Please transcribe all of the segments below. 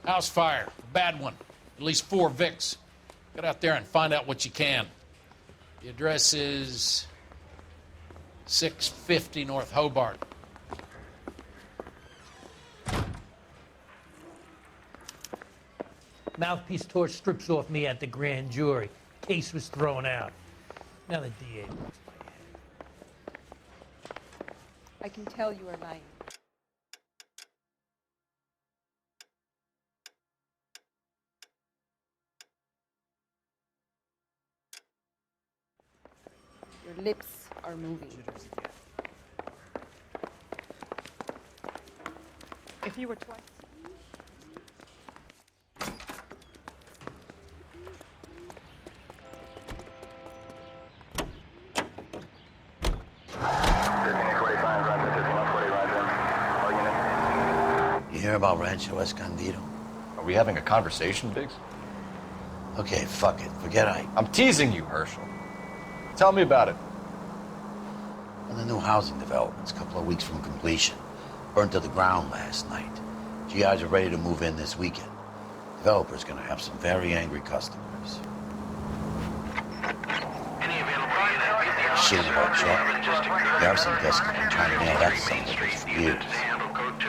House fire. Bad one. At least 4 Vicks. Get out there and find out what you can. The address is 650 North Hobart. Mouthpiece tore strips off me at the grand jury. Case was thrown out. Now the DA wants my head. I can tell you are lying. Your lips are moving. If you were twice. You hear about Rancho Escondido? Are we having a conversation, Biggs? Okay, fuck it. Forget I'm teasing you, Herschel. Tell me about it. Well, the new housing development's a couple of weeks from completion. Burned to the ground last night. GIs are ready to move in this weekend. Developer's gonna have some very angry customers. Shit about Chuck. There are some guests who've been trying to nail that son of a bitch for years.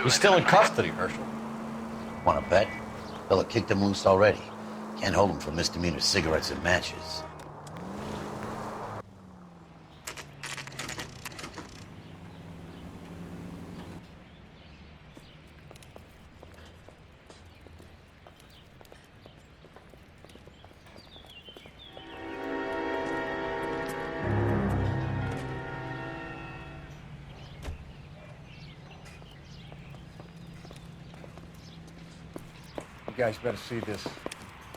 He's still in custody, Herschel. Wanna bet? Fella kicked him loose already. Can't hold him for misdemeanor cigarettes and matches. You guys better see this.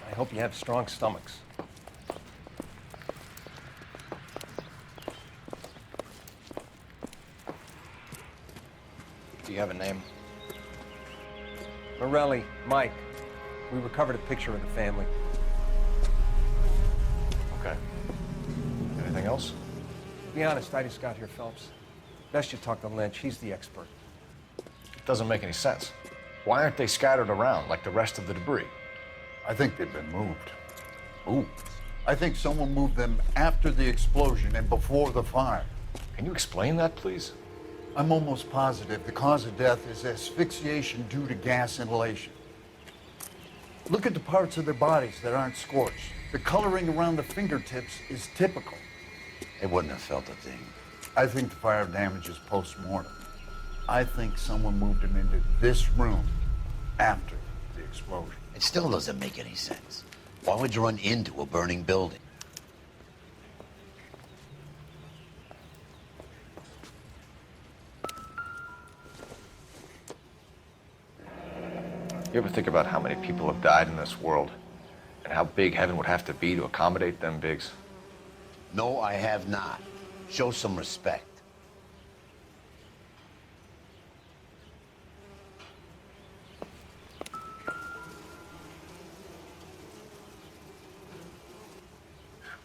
I hope you have strong stomachs. Do you have a name? Morelli, Mike. We recovered a picture of the family. Okay. Anything else? To be honest, I just got here, Phelps. Best you talk to Lynch. He's the expert. It doesn't make any sense. Why aren't they scattered around like the rest of the debris? I think they've been moved. Ooh. I think someone moved them after the explosion and before the fire. Can you explain that, please? I'm almost positive the cause of death is asphyxiation due to gas inhalation. Look at the parts of their bodies that aren't scorched. The coloring around the fingertips is typical. They wouldn't have felt a thing. I think the fire damage is post-mortem. I think someone moved them into this room after the explosion. It still doesn't make any sense. Why would you run into a burning building? You ever think about how many people have died in this world and how big heaven would have to be to accommodate them, Biggs? No, I have not. Show some respect.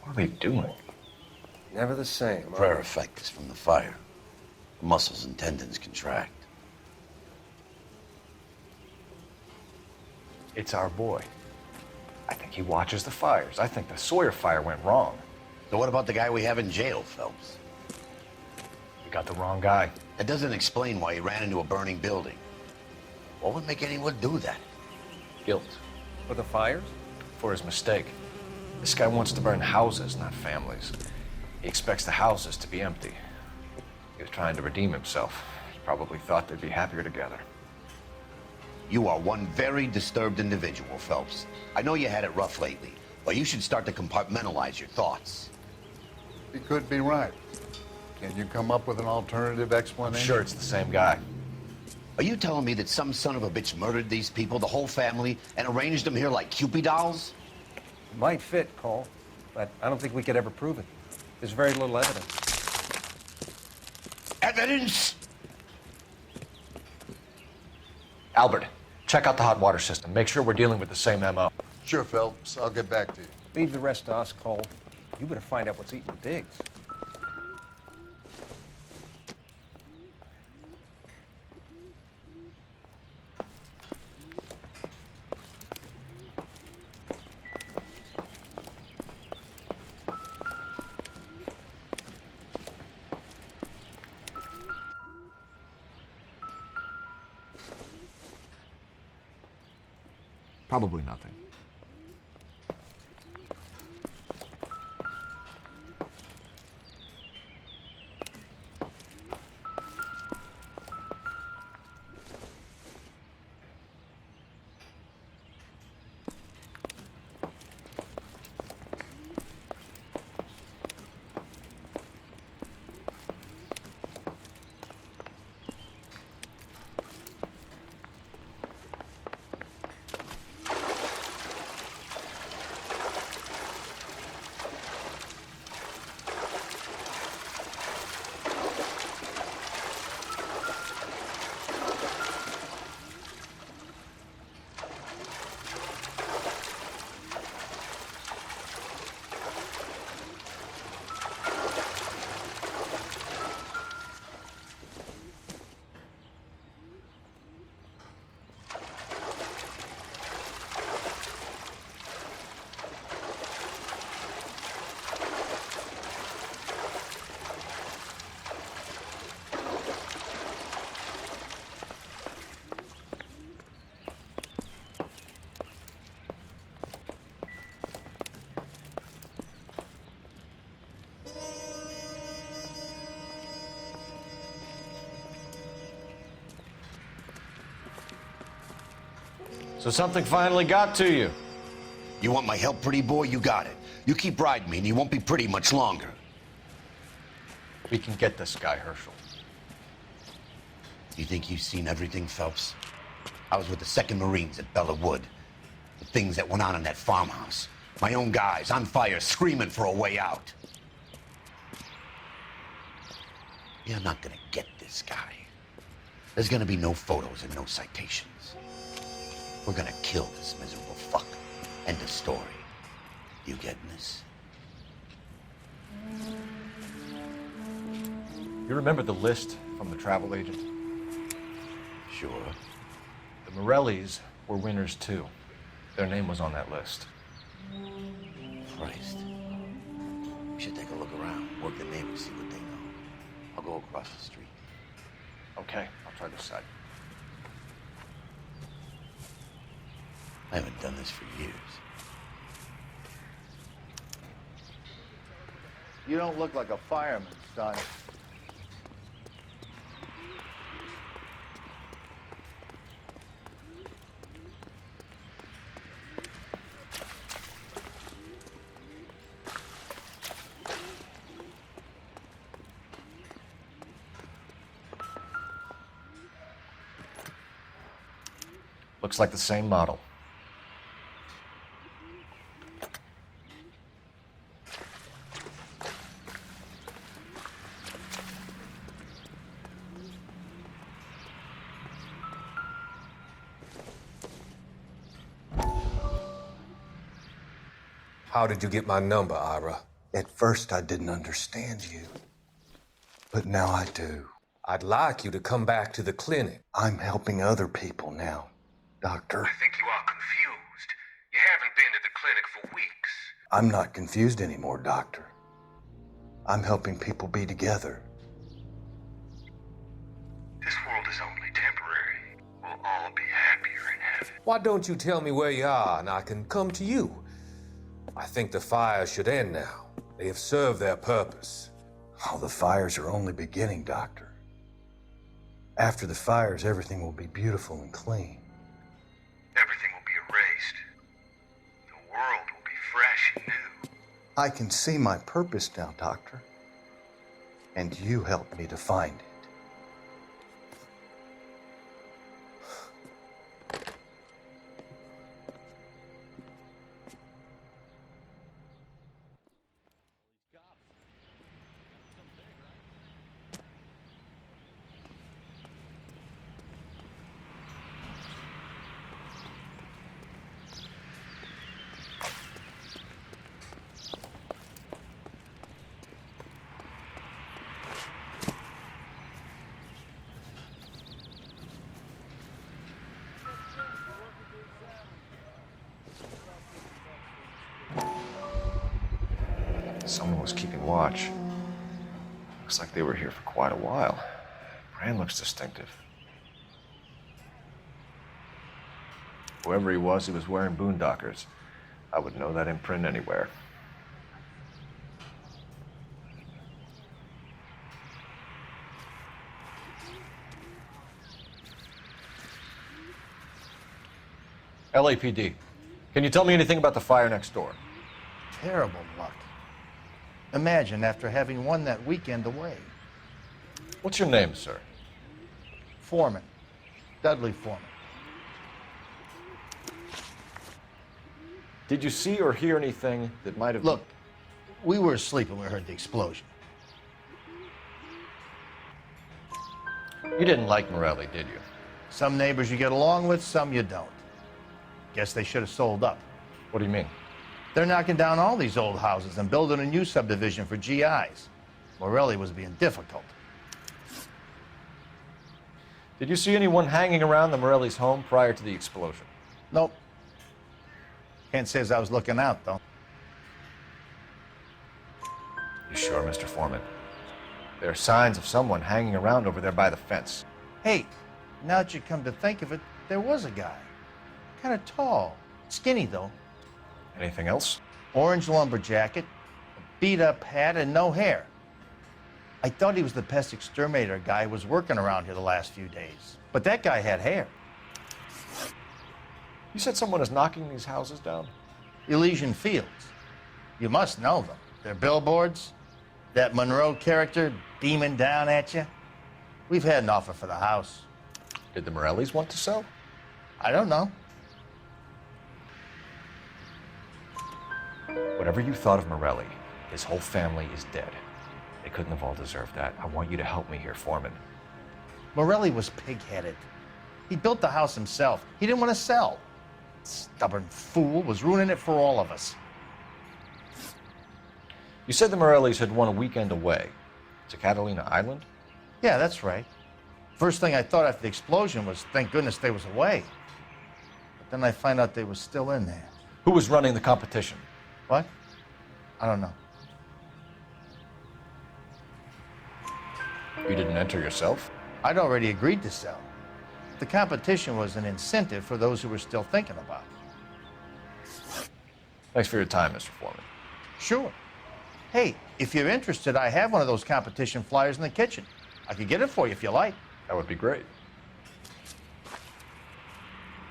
What are they doing? Never the same. Prayer effect is from the fire. The muscles and tendons contract. It's our boy. I think he watches the fires. I think the Sawyer fire went wrong. So what about the guy we have in jail, Phelps? We got the wrong guy. That doesn't explain why he ran into a burning building. What would make anyone do that? Guilt. For the fires? For his mistake. This guy wants to burn houses, not families. He expects the houses to be empty. He was trying to redeem himself. He probably thought they'd be happier together. You are one very disturbed individual, Phelps. I know you had it rough lately, but you should start to compartmentalize your thoughts. He could be right. Can you come up with an alternative I'm explanation? sure it's the same guy. Are you telling me that some son of a bitch murdered these people, the whole family, and arranged them here like Cupid dolls? It might fit, Cole, but I don't think we could ever prove it. There's very little evidence. Evidence? Albert, check out the hot water system. Make sure we're dealing with the same MO. Sure, Phelps. I'll get back to you. Leave the rest to us, Cole. You better find out what's eating Biggs. Probably nothing. So something finally got to you. You want my help, pretty boy? You got it. You keep riding me and you won't be pretty much longer. We can get this guy, Herschel. You think you've seen everything, Phelps? I was with the 2nd Marines at Bella Wood. The things that went on in that farmhouse. My own guys on fire, screaming for a way out. You're not gonna get this guy. There's gonna be no photos and no citations. We're gonna kill this miserable fuck. End of story. You getting this? You remember the list from the travel agent? Sure. The Morellis were winners too. Their name was on that list. Christ. We should take a look around, work the neighbors, see what they know. I'll go across the street. Okay, I'll try this side. I haven't done this for years. You don't look like a fireman, son. Looks like the same model. How did you get my number, Ira? At first, I didn't understand you. But now I do. I'd like you to come back to the clinic. I'm helping other people now, Doctor. I think you are confused. You haven't been to the clinic for weeks. I'm not confused anymore, Doctor. I'm helping people be together. This world is only temporary. We'll all be happier in heaven. Why don't you tell me where you are and I can come to you? I think the fires should end now. They have served their purpose. Oh, the fires are only beginning, Doctor. After the fires, everything will be beautiful and clean. Everything will be erased. The world will be fresh and new. I can see my purpose now, Doctor. And you helped me to find it. Someone was keeping watch. Looks like they were here for quite a while. Brand looks distinctive. Whoever he was wearing boondockers. I would know that imprint anywhere. LAPD, can you tell me anything about the fire next door? Terrible luck. Imagine after having won that weekend away. What's your name, sir? Foreman. Dudley Foreman. Did you see or hear anything that might have... Look, we were asleep when we heard the explosion. You didn't like Morelli, did you? Some neighbors you get along with, some you don't. Guess they should have sold up. What do you mean? They're knocking down all these old houses and building a new subdivision for GIs. Morelli was being difficult. Did you see anyone hanging around the Morelli's home prior to the explosion? Nope. Can't say as I was looking out, though. You sure, Mr. Foreman? There are signs of someone hanging around over there by the fence. Hey, now that you come to think of it, there was a guy. Kind of tall. Skinny, though. Anything else? Orange lumber jacket, a beat-up hat, and no hair. I thought he was the pest exterminator guy who was working around here the last few days. But that guy had hair. You said someone is knocking these houses down? Elysian Fields. You must know them. Their billboards, that Monroe character beaming down at you. We've had an offer for the house. Did the Morellis want to sell? I don't know. Whatever you thought of Morelli, his whole family is dead. They couldn't have all deserved that. I want you to help me here, Foreman. Morelli was pig-headed. He built the house himself. He didn't want to sell. Stubborn fool was ruining it for all of us. You said the Morellis had won a weekend away to Catalina Island? Yeah, that's right. First thing I thought after the explosion was, thank goodness they was away. But then I find out they was still in there. Who was running the competition? What? I don't know. You didn't enter yourself? I'd already agreed to sell. The competition was an incentive for those who were still thinking about it. Thanks for your time, Mr. Foreman. Sure. Hey, if you're interested, I have one of those competition flyers in the kitchen. I could get it for you if you like. That would be great.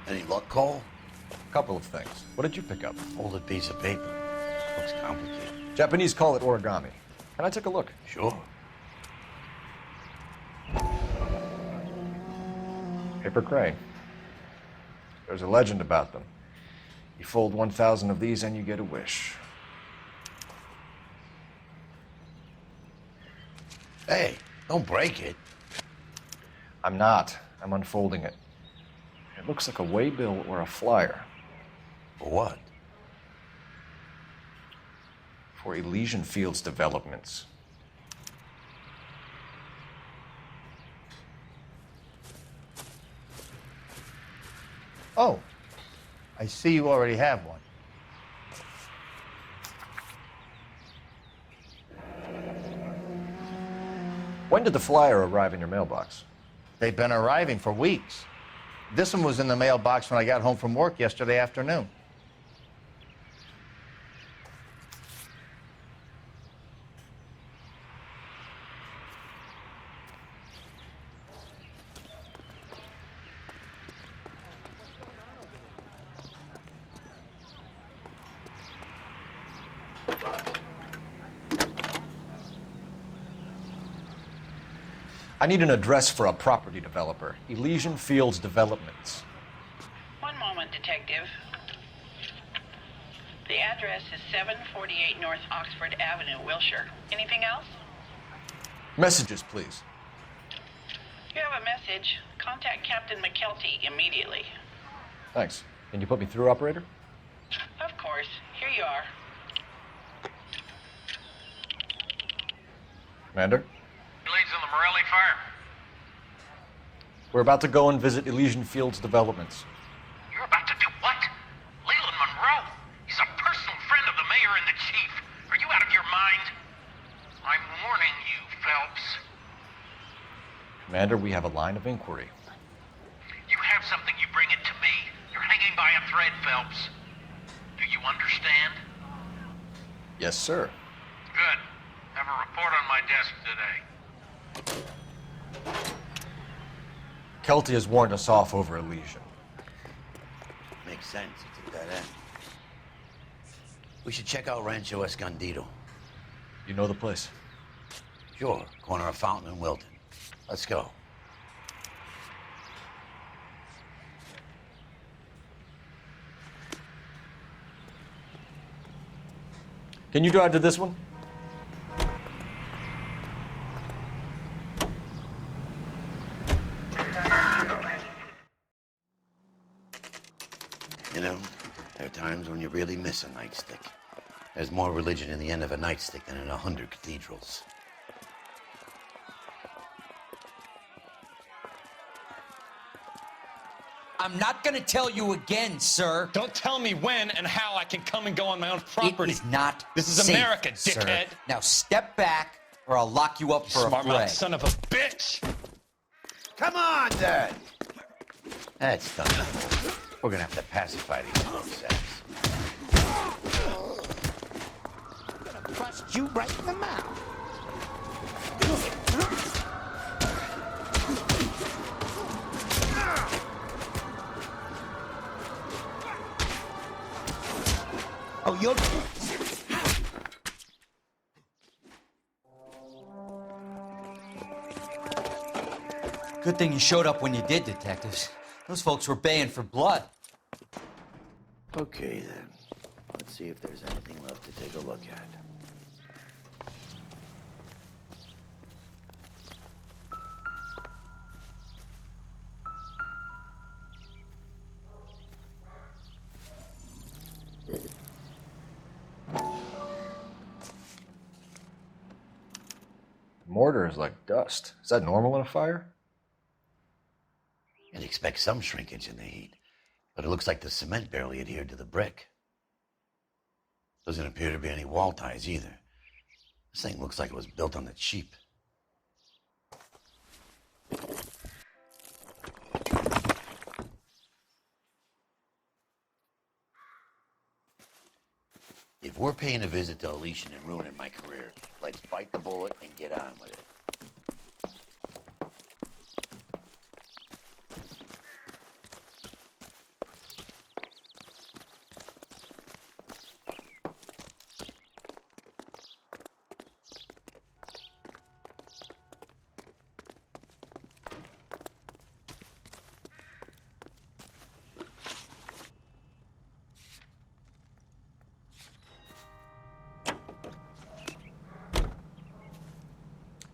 Any luck, Cole? A couple of things. What did you pick up? Folded piece of paper. Looks complicated. Japanese call it origami. Can I take a look? Sure. Paper crane. There's a legend about them. You fold 1,000 of these and you get a wish. Hey, don't break it. I'm not. I'm unfolding it. It looks like a waybill or a flyer. For what? For Elysian Fields developments. Oh, I see you already have one. When did the flyer arrive in your mailbox? They've been arriving for weeks. This one was in the mailbox when I got home from work yesterday afternoon. I need an address for a property developer. Elysian Fields Developments. One moment, Detective. The address is 748 North Oxford Avenue, Wilshire. Anything else? Messages, please. You have a message. Contact Captain McKelty immediately. Thanks. Can you put me through, operator? Of course. Here you are. Commander? Leads on the Morelli fire. We're about to go and visit Elysian Fields Developments. You're about to do what? Leland Monroe? He's a personal friend of the mayor and the chief. Are you out of your mind? I'm warning you, Phelps. Commander, we have a line of inquiry. You have something, you bring it to me. You're hanging by thread, Phelps. Do you understand? Yes, sir. Good. Have a report on my desk today. Kelty has warned us off over Elysian. Makes sense. It's a dead end. We should check out Rancho Escondido. You know the place? Sure. Corner of Fountain and Wilton. Let's go. Can you drive to this one? You know, there are times when you really miss a nightstick. There's more religion in the end of a nightstick than in 100 cathedrals. I'm not gonna tell you again, sir. Don't tell me when and how I can come and go on my own property. It is not This is safe, America, sir. dickhead. Now step back, or I'll lock you up for a Smart fray. mouth son of a bitch! Come on, Dad! That's done. We're gonna have to pacify these little saps. I'm gonna bust you right in the mouth. Oh, you're... Good thing you showed up when you did, detectives. Those folks were baying for blood. Okay, then. Let's see if there's anything left to take a look at. Mortar is like dust. Is that normal in a fire? You'd expect some shrinkage in the heat, but it looks like the cement barely adhered to the brick. Doesn't appear to be any wall ties either. This thing looks like it was built on the cheap. If we're paying a visit to Elysian and ruining my career, let's bite the bullet and get on with it.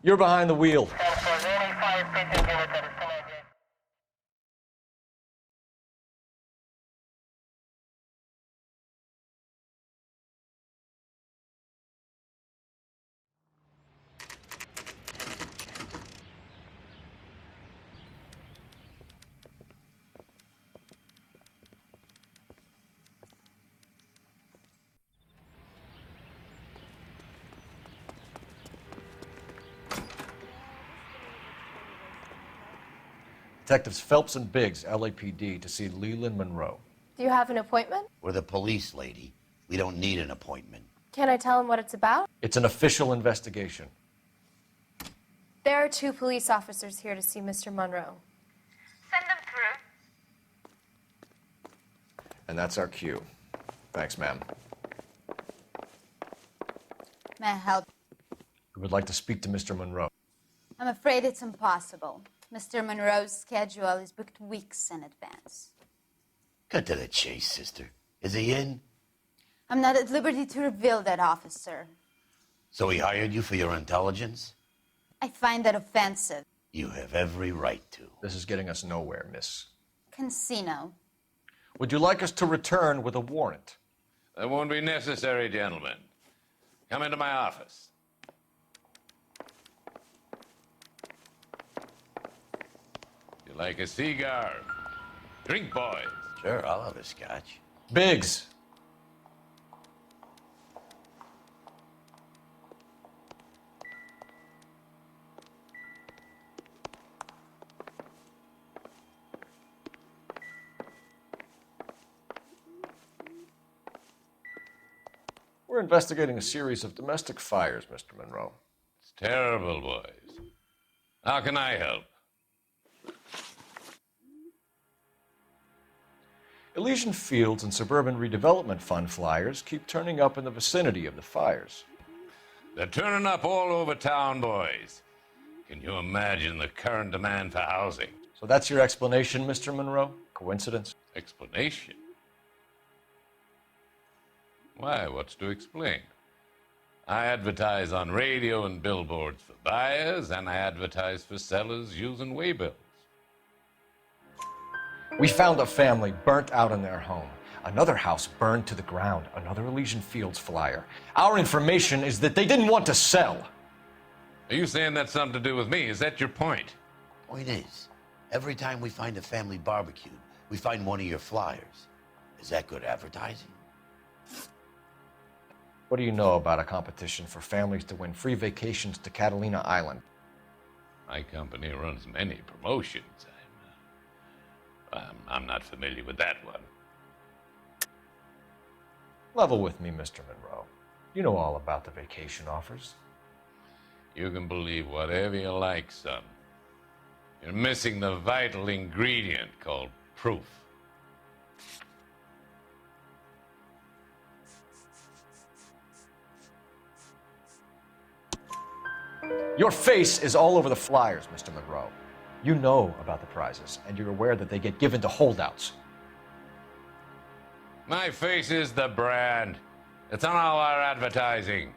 You're behind the wheel. Detectives Phelps and Biggs, LAPD, to see Leland Monroe. Do you have an appointment? We're the police, lady. We don't need an appointment. Can I tell him what it's about? It's an official investigation. There are 2 police officers here to see Mr. Monroe. Send them through. And that's our cue. Thanks, ma'am. May I help? We would like to speak to Mr. Monroe. I'm afraid it's impossible. Mr. Monroe's schedule is booked weeks in advance. Cut to the chase, sister. Is he in? I'm not at liberty to reveal that, officer. So he hired you for your intelligence? I find that offensive. You have every right to. This is getting us nowhere, miss. Casino. Would you like us to return with a warrant? That won't be necessary, gentlemen. Come into my office. You like a cigar? Drink, boys. Sure, I'll have a scotch. Biggs. We're investigating a series of domestic fires, Mr. Monroe. It's terrible, boys. How can I help? Elysian Fields and Suburban Redevelopment Fund flyers keep turning up in the vicinity of the fires. They're turning up all over town, boys. Can you imagine the current demand for housing? So that's your explanation, Mr. Monroe? Coincidence? Explanation? Why, what's to explain? I advertise on radio and billboards for buyers, and I advertise for sellers using waybills. We found a family burnt out in their home. Another house burned to the ground. Another Elysian Fields flyer. Our information is that they didn't want to sell. Are you saying that's something to do with me? Is that your point? Point is, every time we find a family barbecued, we find one of your flyers. Is that good advertising? What do you know about a competition for families to win free vacations to Catalina Island? My company runs many promotions. I'm not familiar with that one. Level with me, Mr. Monroe. You know all about the vacation offers. You can believe whatever you like, son. You're missing the vital ingredient called proof. Your face is all over the flyers, Mr. Monroe. You know about the prizes, and you're aware that they get given to holdouts. My face is the brand. It's on all our advertising.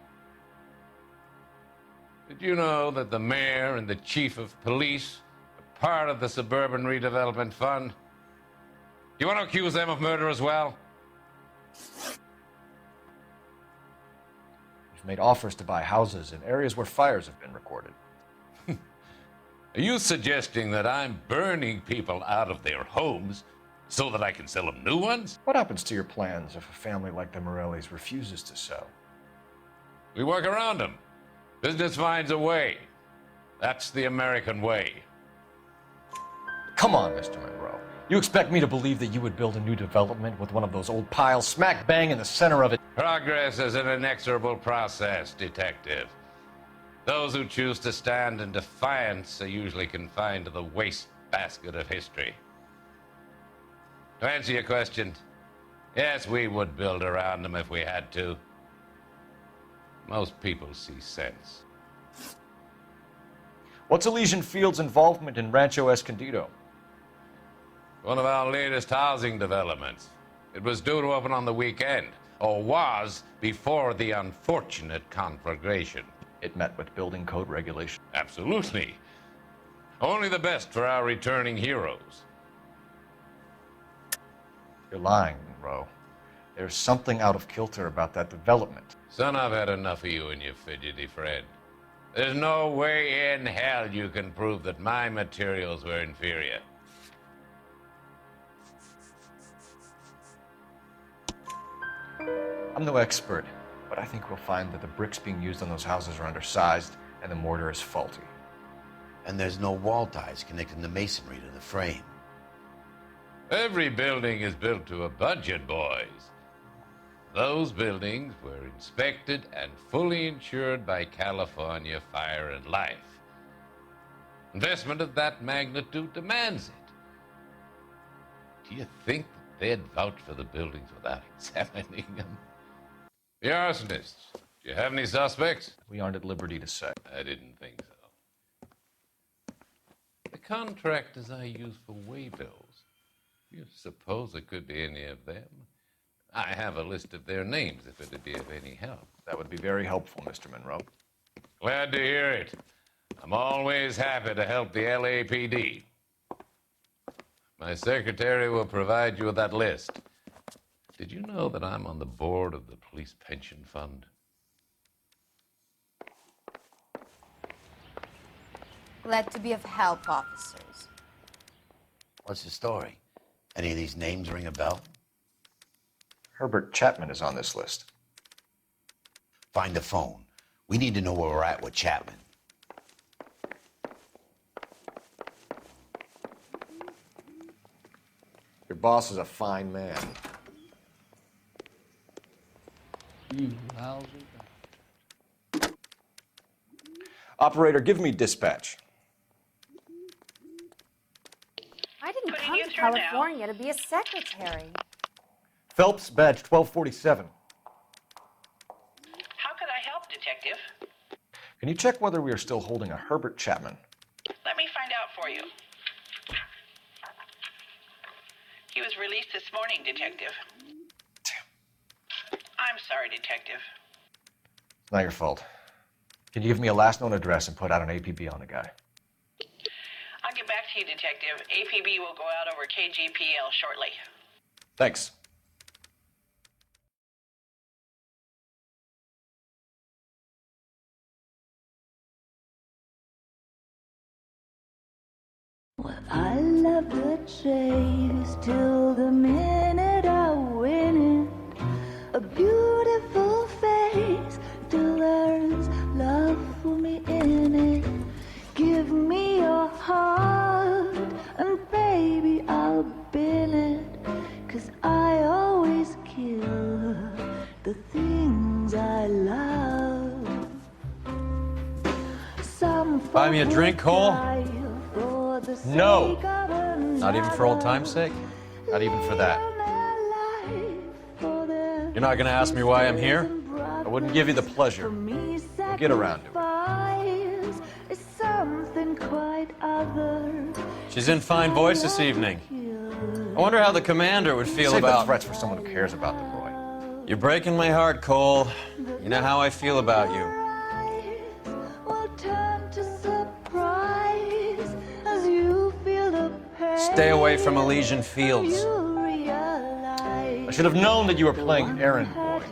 Did you know that the mayor and the chief of police are part of the Suburban Redevelopment Fund? You want to accuse them of murder as well? You've made offers to buy houses in areas where fires have been recorded. Are you suggesting that I'm burning people out of their homes so that I can sell them new ones? What happens to your plans if a family like the Morellis refuses to sell? We work around them. Business finds a way. That's the American way. Come on, Mr. Monroe. You expect me to believe that you would build a new development with one of those old piles smack bang in the center of it? Progress is an inexorable process, detective. Those who choose to stand in defiance are usually confined to the wastebasket of history. To answer your question, yes, we would build around them if we had to. Most people see sense. What's Elysian Fields' involvement in Rancho Escondido? One of our latest housing developments. It was due to open on the weekend, or was before the unfortunate conflagration. It met with building code regulation. Absolutely. Only the best for our returning heroes. You're lying, Monroe. There's something out of kilter about that development. Son, I've had enough of you and your fidgety friend. There's no way in hell you can prove that my materials were inferior. I'm no expert, but I think we'll find that the bricks being used on those houses are undersized and the mortar is faulty. And there's no wall ties connecting the masonry to the frame. Every building is built to a budget, boys. Those buildings were inspected and fully insured by California Fire and Life. Investment of that magnitude demands it. Do you think that they'd vouch for the buildings without examining them? The arsonists, do you have any suspects? We aren't at liberty to say. I didn't think so. The contractors I use for waybills, do you suppose it could be any of them? I have a list of their names if it'd be of any help. That would be very helpful, Mr. Monroe. Glad to hear it. I'm always happy to help the LAPD. My secretary will provide you with that list. Did you know that I'm on the board of the Police Pension Fund? Glad to be of help, officers. What's the story? Any of these names ring a bell? Herbert Chapman is on this list. Find the phone. We need to know where we're at with Chapman. Your boss is a fine man. You lousy bastard. Operator, give me dispatch. I didn't Putting come you to through now. California to be a secretary. Phelps, badge 1247. How could I help, Detective? Can you check whether we are still holding a Herbert Chapman? Let me find out for you. He was released this morning, Detective. I'm sorry, Detective. It's not your fault. Can you give me a last known address and put out an APB on the guy? I'll get back to you, Detective. APB will go out over KGPL shortly. Thanks. I love the chase till the minute I win it. A beautiful face till there's love for me in it. Give me your heart and baby I'll bill it. 'Cause I always kill the things I love. Some Buy me a drink, Cole? No. Not even for old time's sake? Not even for that. You're not gonna ask me why I'm here? I wouldn't give you the pleasure. We'll get around to it. Is something quite other. She's in fine voice this evening. I wonder how the commander would feel Save about... the threats for someone who cares about them, Roy. You're breaking my heart, Cole. You know how I feel about you. Will turn to surprise as you feel the pain. Stay away from Elysian Fields. You realize I should have known that you were playing errand boy.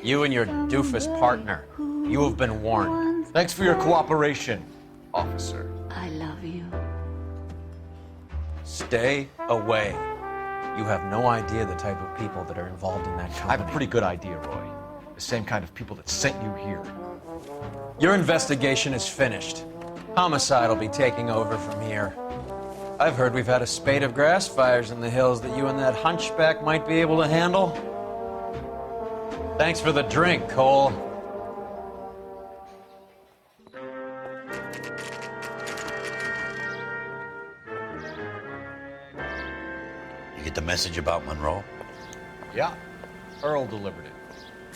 You and your doofus partner. You have been warned. Thanks for your cooperation, officer. I love you. Stay away. You have no idea the type of people that are involved in that company. I have a pretty good idea, Roy. The same kind of people that sent you here. Your investigation is finished. Homicide will be taking over from here. I've heard we've had a spate of grass fires in the hills that you and that hunchback might be able to handle. Thanks for the drink, Cole. You get the message about Monroe? Yeah. Earl delivered it.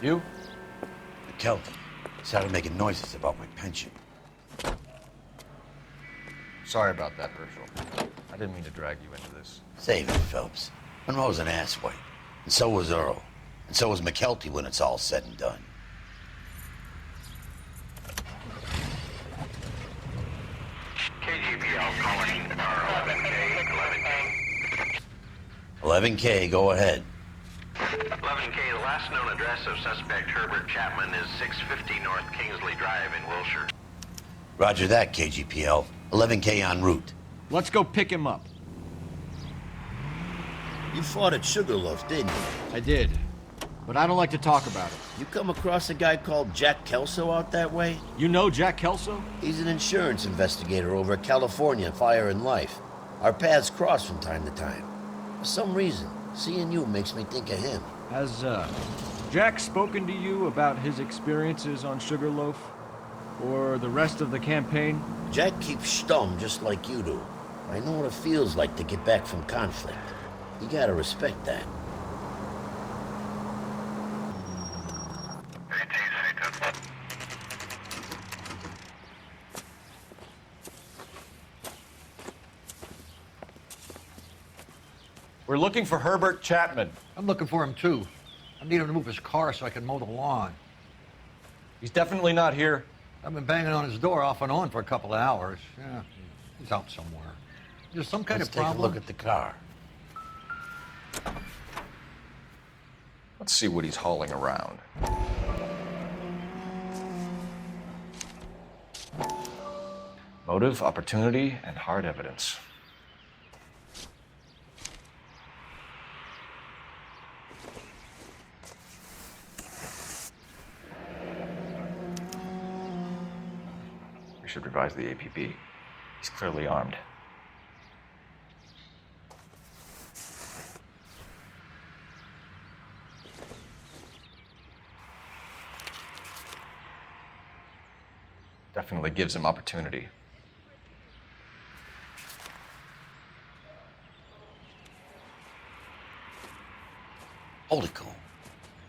You? McKelty started making noises about my pension. Sorry about that, Herschel. I didn't mean to drag you into this. Save it, Phelps. Monroe's an asswipe. And so was Earl. And so was McKelty when it's all said and done. KGPL calling R11K, 11K. 11K, go ahead. 11K, the last known address of suspect Herbert Chapman is 650 North Kingsley Drive in Wilshire. Roger that, KGPL. 11K en route. Let's go pick him up. You fought at Sugarloaf, didn't you? I did, but I don't like to talk about it. You come across a guy called Jack Kelso out that way? You know Jack Kelso? He's an insurance investigator over at California Fire and Life. Our paths cross from time to time. For some reason, seeing you makes me think of him. Has, Jack spoken to you about his experiences on Sugarloaf? Or the rest of the campaign? Jack keeps stum just like you do. I know what it feels like to get back from conflict. You gotta respect that. We're looking for Herbert Chapman. I'm looking for him too. I need him to move his car so I can mow the lawn. He's definitely not here. I've been banging on his door off and on for a couple of hours. Yeah, he's out somewhere. There's some kind Let's of take problem. a look at the car. Let's see what he's hauling around. Motive, opportunity, and hard evidence. We should revise the APB. He's clearly armed. Definitely gives him opportunity. Hold it, Cole.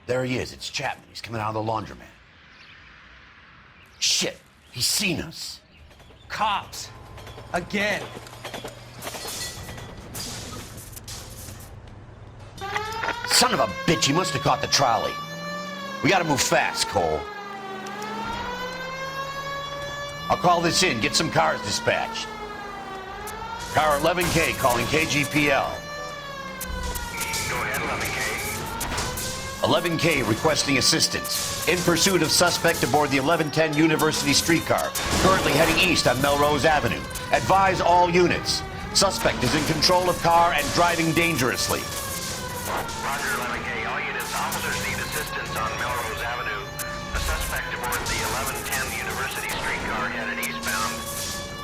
There he is. It's Chapman. He's coming out of the laundromat. Shit. He's seen us. Cops. Again. Son of a bitch. He must have caught the trolley. We gotta move fast, Cole. I'll call this in. Get some cars dispatched. Car 11K calling KGPL. Go ahead, 11K. 11K requesting assistance. In pursuit of suspect aboard the 1110 University streetcar. Currently heading east on Melrose Avenue. Advise all units. Suspect is in control of car and driving dangerously. Roger, 11K. All units, officers need assistance on Melrose Avenue. A suspect aboard the 1110 University streetcar headed eastbound.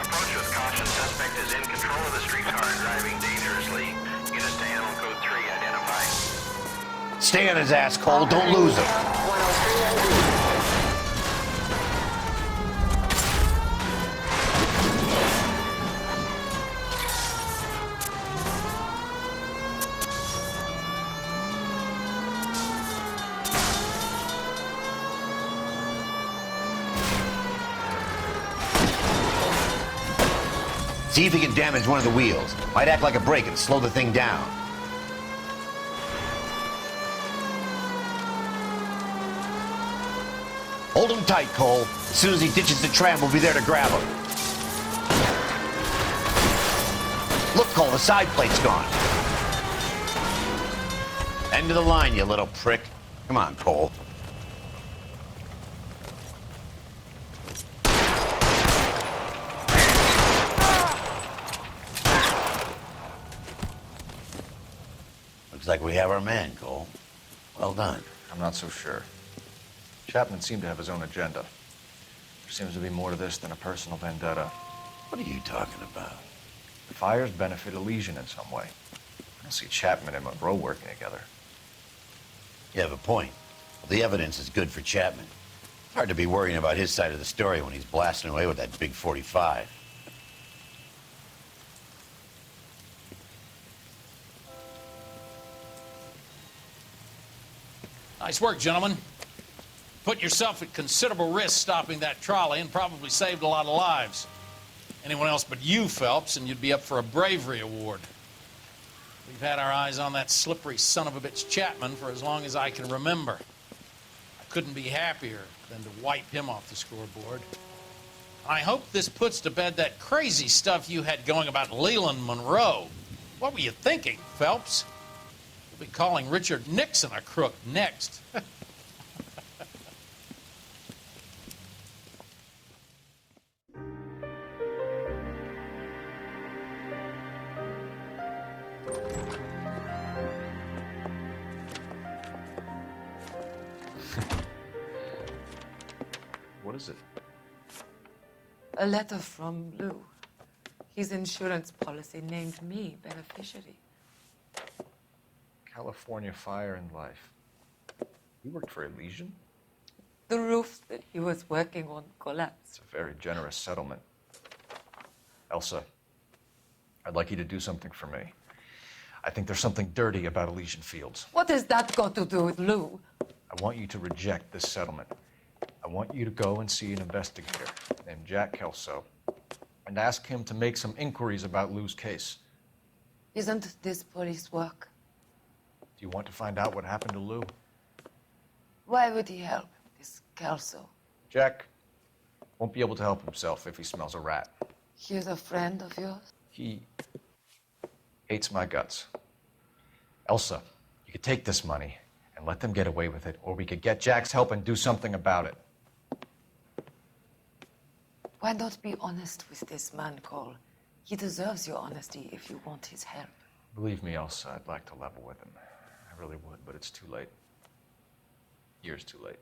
Approach with caution. Suspect is in control of the streetcar and driving dangerously. Units to animal code 3 identified. Stay on his ass, Cole. Don't lose him. See if he can damage one of the wheels. Might act like a brake and slow the thing down. Hold him tight, Cole. As soon as he ditches the tram, we'll be there to grab him. Look, Cole, the side plate's gone. End of the line, you little prick. Come on, Cole. Looks like we have our man, Cole. Well done. I'm not so sure. Chapman seemed to have his own agenda. There seems to be more to this than a personal vendetta. What are you talking about? The fires benefit Elysian in some way. I don't see Chapman and Monroe working together. You have a point. Well, the evidence is good for Chapman. It's hard to be worrying about his side of the story when he's blasting away with that big 45. Nice work, gentlemen. Put yourself at considerable risk stopping that trolley and probably saved a lot of lives. Anyone else but you, Phelps, and you'd be up for a bravery award. We've had our eyes on that slippery son of a bitch Chapman for as long as I can remember. I couldn't be happier than to wipe him off the scoreboard. I hope this puts to bed that crazy stuff you had going about Leland Monroe. What were you thinking, Phelps? We'll be calling Richard Nixon a crook next. What is it? A letter from Lou. His insurance policy named me beneficiary. California Fire and Life. You worked for Elysian? The roof that he was working on collapsed. It's a very generous settlement. Elsa, I'd like you to do something for me. I think there's something dirty about Elysian Fields. What has that got to do with Lou? I want you to reject this settlement. I want you to go and see an investigator named Jack Kelso and ask him to make some inquiries about Lou's case. Isn't this police work? Do you want to find out what happened to Lou? Why would he help, this Kelso? Jack won't be able to help himself if he smells a rat. He's a friend of yours? He hates my guts. Elsa, you could take this money and let them get away with it, or we could get Jack's help and do something about it. Why not be honest with this man, Cole? He deserves your honesty if you want his help. Believe me, Elsa, I'd like to level with him. I really would, but it's too late. Years too late.